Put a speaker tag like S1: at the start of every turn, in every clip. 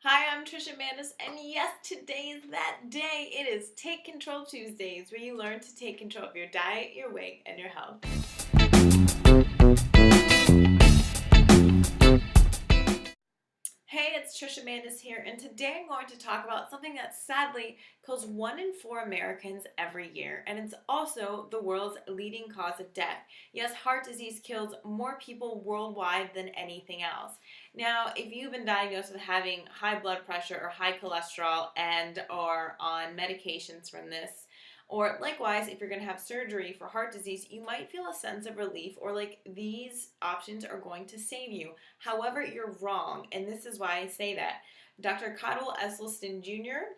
S1: Hi, I'm Trisha Mandis, and yes, today is that day. It is Take Control Tuesdays, where you learn to take control of your diet, your weight, and your health. Hey, it's Trisha Mandis here, and today I'm going to talk about something that sadly kills 1 in 4 Americans every year, and it's also the world's leading cause of death. Yes, heart disease kills more people worldwide than anything else. Now, if you've been diagnosed with having high blood pressure or high cholesterol and are on medications from this, or likewise, if you're going to have surgery for heart disease, you might feel a sense of relief or like these options are going to save you. However, you're wrong, and this is why I say that. Dr. Cottle Esselstyn Jr.,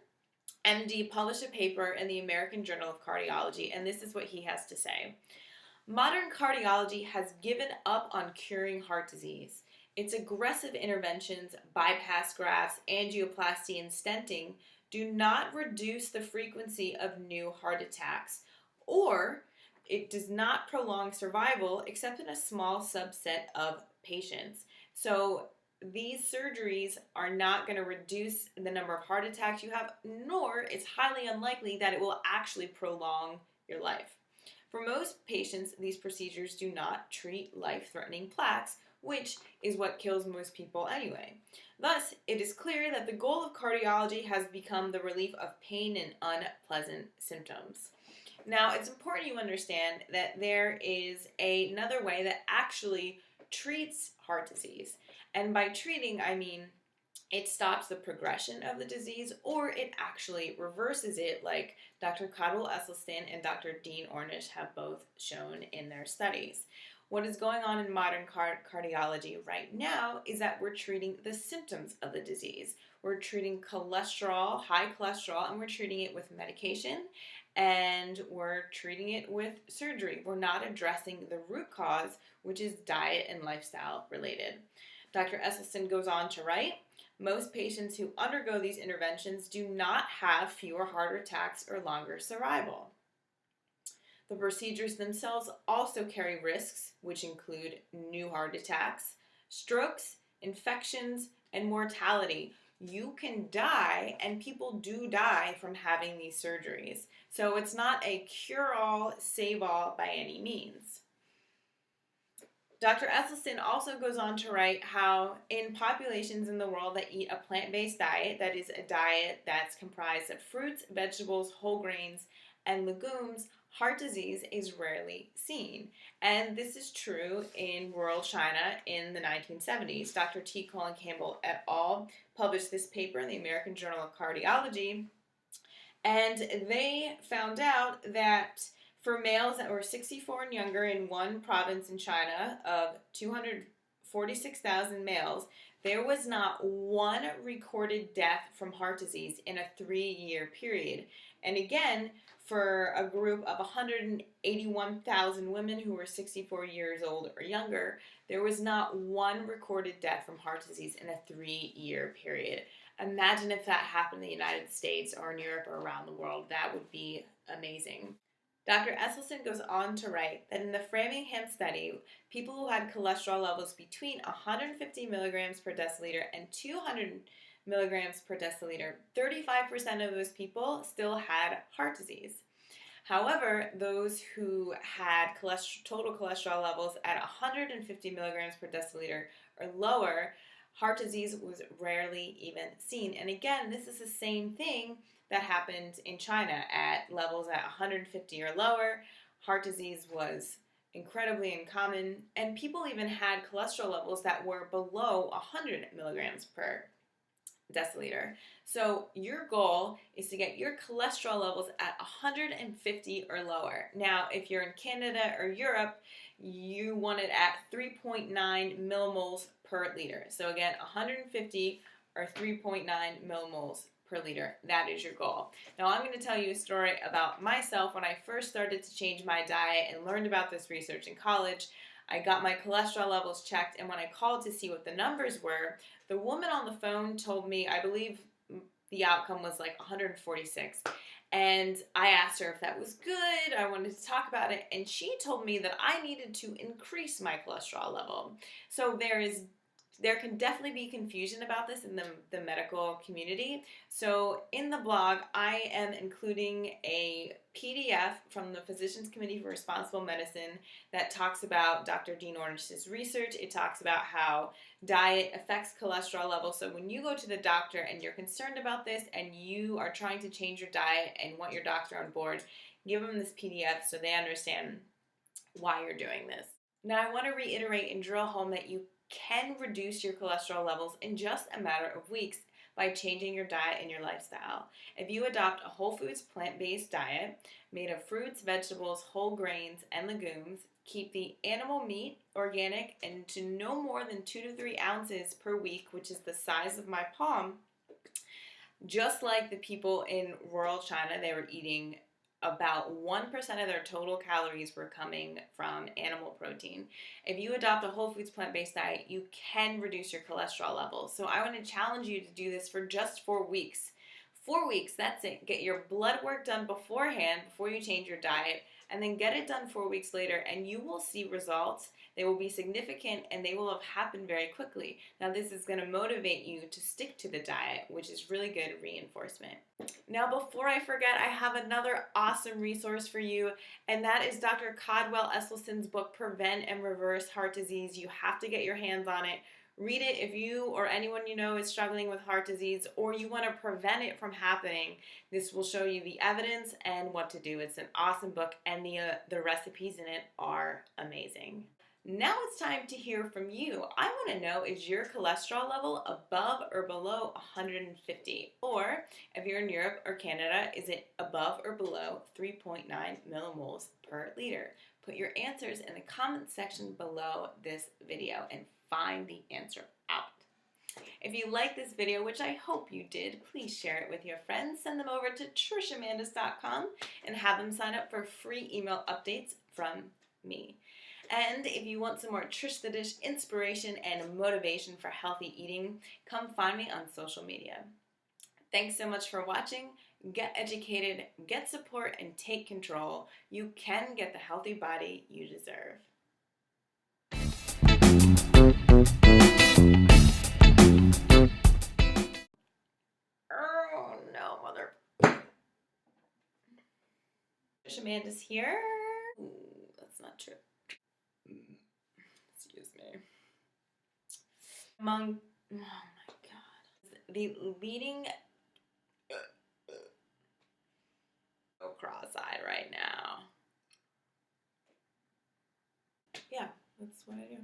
S1: MD, published a paper in the American Journal of Cardiology, and this is what he has to say. Modern cardiology has given up on curing heart disease. Its aggressive interventions, bypass grafts, angioplasty, and stenting do not reduce the frequency of new heart attacks, or it does not prolong survival except in a small subset of patients. So these surgeries are not going to reduce the number of heart attacks you have, nor it's highly unlikely that it will actually prolong your life. For most patients, these procedures do not treat life-threatening plaques, which is what kills most people anyway. Thus, it is clear that the goal of cardiology has become the relief of pain and unpleasant symptoms. Now, it's important you understand that there is another way that actually treats heart disease. And by treating, I mean it stops the progression of the disease or it actually reverses it, like Dr. Cottle Esselstyn and Dr. Dean Ornish have both shown in their studies. What is going on in modern cardiology right now is that we're treating the symptoms of the disease. We're treating cholesterol, high cholesterol, and we're treating it with medication, and we're treating it with surgery. We're not addressing the root cause, which is diet and lifestyle related. Dr. Esselstyn goes on to write, most patients who undergo these interventions do not have fewer heart attacks or longer survival. The procedures themselves also carry risks, which include new heart attacks, strokes, infections, and mortality. You can die, and people do die from having these surgeries. So it's not a cure-all, save-all by any means. Dr. Esselstyn also goes on to write how in populations in the world that eat a plant-based diet, that is a diet that's comprised of fruits, vegetables, whole grains, and legumes, heart disease is rarely seen. And this is true in rural China in the 1970s. Dr. T. Colin Campbell et al. Published this paper in the American Journal of Cardiology, and they found out that for males that were 64 and younger in one province in China of 246,000 males, there was not one recorded death from heart disease in a 3-year period. And again, for a group of 181,000 women who were 64 years old or younger, there was not one recorded death from heart disease in a 3-year period. Imagine if that happened in the United States or in Europe or around the world. That would be amazing. Dr. Esselstyn goes on to write that in the Framingham study, people who had cholesterol levels between 150 milligrams per deciliter and 200 milligrams per deciliter, 35% of those people still had heart disease. However, those who had total cholesterol levels at 150 milligrams per deciliter or lower, heart disease was rarely even seen. And again, this is the same thing that happened in China at levels at 150 or lower. Heart disease was incredibly uncommon, and people even had cholesterol levels that were below 100 milligrams per deciliter. So your goal is to get your cholesterol levels at 150 or lower. Now, if you're in Canada or Europe, you want it at 3.9 millimoles per liter. So again, 150 or 3.9 millimoles per liter. That is your goal. Now, I'm going to tell you a story about myself when I first started to change my diet and learned about this research in college. I got my cholesterol levels checked, and when I called to see what the numbers were, the woman on the phone told me, I believe the outcome was like 146. And I asked her if that was good. I wanted to talk about it. And she told me that I needed to increase my cholesterol level. So there is there can definitely be confusion about this in the medical community. So in the blog, I am including a PDF from the Physicians Committee for Responsible Medicine that talks about Dr. Dean Ornish's research. It talks about how diet affects cholesterol levels. So when you go to the doctor and you're concerned about this and you are trying to change your diet and want your doctor on board, give them this PDF so they understand why you're doing this. Now, I want to reiterate and drill home that you can reduce your cholesterol levels in just a matter of weeks by changing your diet and your lifestyle. If you adopt a whole foods plant-based diet made of fruits, vegetables, whole grains, and legumes, keep the animal meat organic and to no more than 2 to 3 ounces per week, which is the size of my palm, just like the people in rural China, they were eating about 1% of their total calories were coming from animal protein. If you adopt a whole foods plant-based diet, you can reduce your cholesterol levels. So I want to challenge you to do this for just 4 weeks. 4 weeks, that's it. Get your blood work done beforehand, before you change your diet, and then get it done 4 weeks later, and you will see results. They will be significant, and they will have happened very quickly. Now, this is going to motivate you to stick to the diet, which is really good reinforcement. Now, before I forget, I have another awesome resource for you, and that is Dr. Caldwell Esselstyn's book, Prevent and Reverse Heart Disease. You have to get your hands on it. Read it if you or anyone you know is struggling with heart disease or you want to prevent it from happening. This will show you the evidence and what to do. It's an awesome book, and the recipes in it are amazing. Now it's time to hear from you. I want to know, is your cholesterol level above or below 150? Or if you're in Europe or Canada, is it above or below 3.9 millimoles per liter? Put your answers in the comments section below this video and find the answer out. If you like this video, which I hope you did, please share it with your friends. Send them over to trishamandis.com and have them sign up for free email updates from me. And if you want some more Trish the Dish inspiration and motivation for healthy eating, come find me on social media. Thanks so much for watching. Get educated, get support, and take control. You can get the healthy body you deserve. Oh no, mother. Trish Amandis here. Ooh, that's not true. Excuse me. Among, oh my god, the leading, so cross-eyed right now. Yeah, that's what I do.